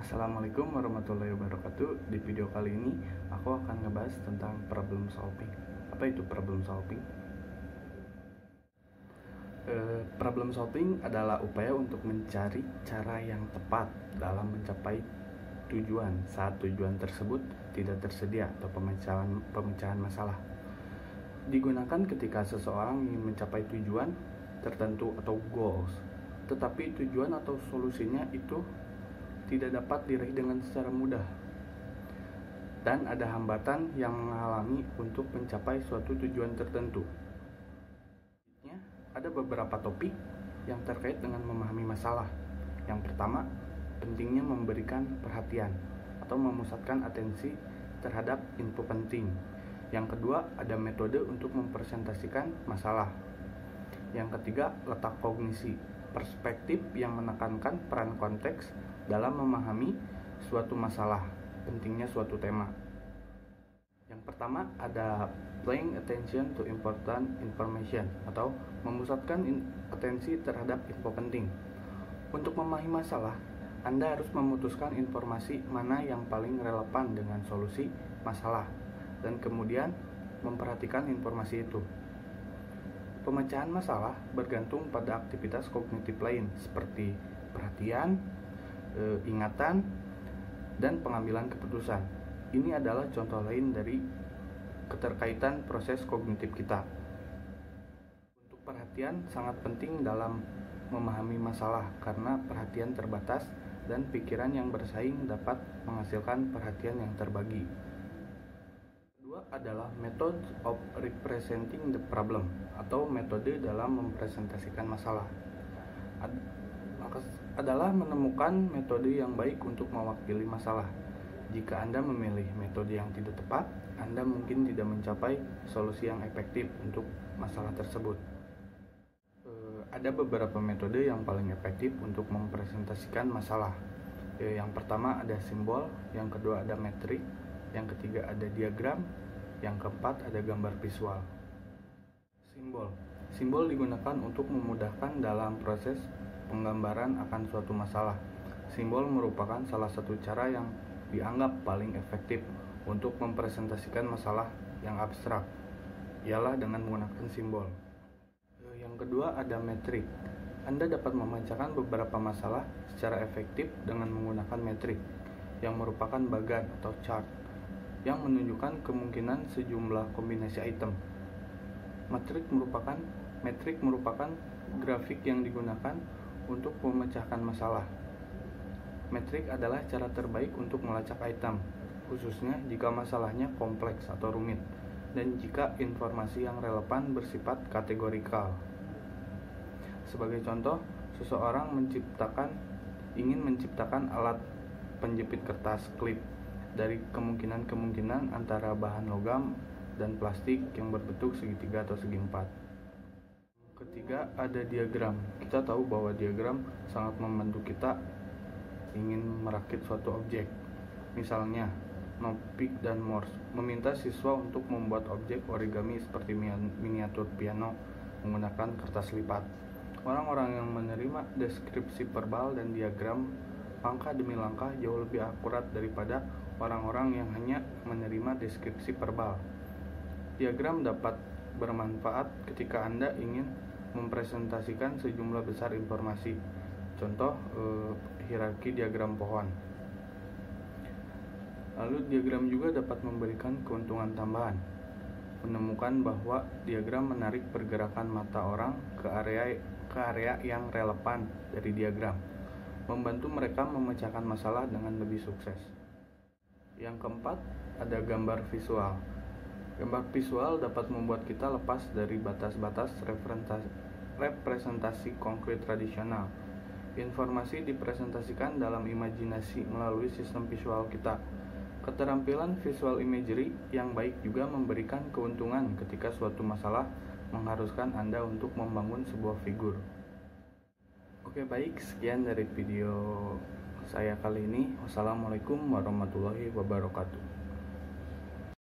Assalamualaikum warahmatullahi wabarakatuh. Di video kali ini aku akan ngebahas tentang problem solving. Apa itu problem solving? Problem solving adalah upaya untuk mencari cara yang tepat dalam mencapai tujuan saat tujuan tersebut tidak tersedia atau pemecahan masalah. Digunakan ketika seseorang ingin mencapai tujuan tertentu atau goals, tetapi tujuan atau solusinya itu tidak dapat diraih dengan secara mudah, dan ada hambatan yang menghalangi untuk mencapai suatu tujuan tertentu. Ada beberapa topik yang terkait dengan memahami masalah. Yang pertama, pentingnya memberikan perhatian atau memusatkan atensi terhadap info penting. Yang kedua, ada metode untuk mempresentasikan masalah. Yang ketiga, letak kognisi, perspektif yang menekankan peran konteks dalam memahami suatu masalah, pentingnya suatu tema. Yang pertama ada paying attention to important information atau memusatkan atensi terhadap info penting. Untuk memahami masalah, Anda harus memutuskan informasi mana yang paling relevan dengan solusi masalah dan kemudian memperhatikan informasi itu. Pemecahan masalah bergantung pada aktivitas kognitif lain seperti perhatian, ingatan, dan pengambilan keputusan. Ini adalah contoh lain dari keterkaitan proses kognitif kita. Untuk perhatian sangat penting dalam memahami masalah karena perhatian terbatas dan pikiran yang bersaing dapat menghasilkan perhatian yang terbagi. Kedua adalah method of representing the problem atau metode dalam mempresentasikan masalah. Adalah menemukan metode yang baik untuk mewakili masalah. Jika Anda memilih metode yang tidak tepat, Anda mungkin tidak mencapai solusi yang efektif untuk masalah tersebut. Ada beberapa metode yang paling efektif untuk mempresentasikan masalah. Yang pertama ada simbol, yang kedua ada metrik, yang ketiga ada diagram, yang keempat ada gambar visual. Simbol digunakan untuk memudahkan dalam proses penggambaran akan suatu masalah. Simbol merupakan salah satu cara yang dianggap paling efektif untuk mempresentasikan masalah yang abstrak, ialah dengan menggunakan simbol. Yang kedua ada metrik. Anda dapat memecahkan beberapa masalah secara efektif dengan menggunakan metrik, yang merupakan bagan atau chart, yang menunjukkan kemungkinan sejumlah kombinasi item. Metrik merupakan grafik yang digunakan untuk memecahkan masalah. Metrik adalah cara terbaik untuk melacak item, khususnya jika masalahnya kompleks atau rumit, dan jika informasi yang relevan bersifat kategorikal. Sebagai contoh, seseorang ingin menciptakan alat penjepit kertas klip dari kemungkinan antara bahan logam dan plastik yang berbentuk segitiga atau segi empat. Ketiga ada diagram. Kita tahu bahwa diagram sangat membantu kita ingin merakit suatu objek. Misalnya, Nopik dan Morse meminta siswa untuk membuat objek origami seperti miniatur piano menggunakan kertas lipat. Orang-orang yang menerima deskripsi verbal dan diagram langkah demi langkah jauh lebih akurat daripada orang-orang yang hanya menerima deskripsi verbal. Diagram dapat bermanfaat ketika Anda ingin mempresentasikan sejumlah besar informasi. Contoh, hierarki diagram pohon. Lalu diagram juga dapat memberikan keuntungan tambahan. Menemukan bahwa diagram menarik pergerakan mata orang ke area yang relevan dari diagram, membantu mereka memecahkan masalah dengan lebih sukses. Yang keempat, ada gambar visual. Gambar visual dapat membuat kita lepas dari batas-batas representasi konkret tradisional. Informasi dipresentasikan dalam imajinasi melalui sistem visual kita. Keterampilan visual imagery yang baik juga memberikan keuntungan ketika suatu masalah mengharuskan Anda untuk membangun sebuah figur. Oke, baik, sekian dari video saya kali ini. Wassalamualaikum warahmatullahi wabarakatuh.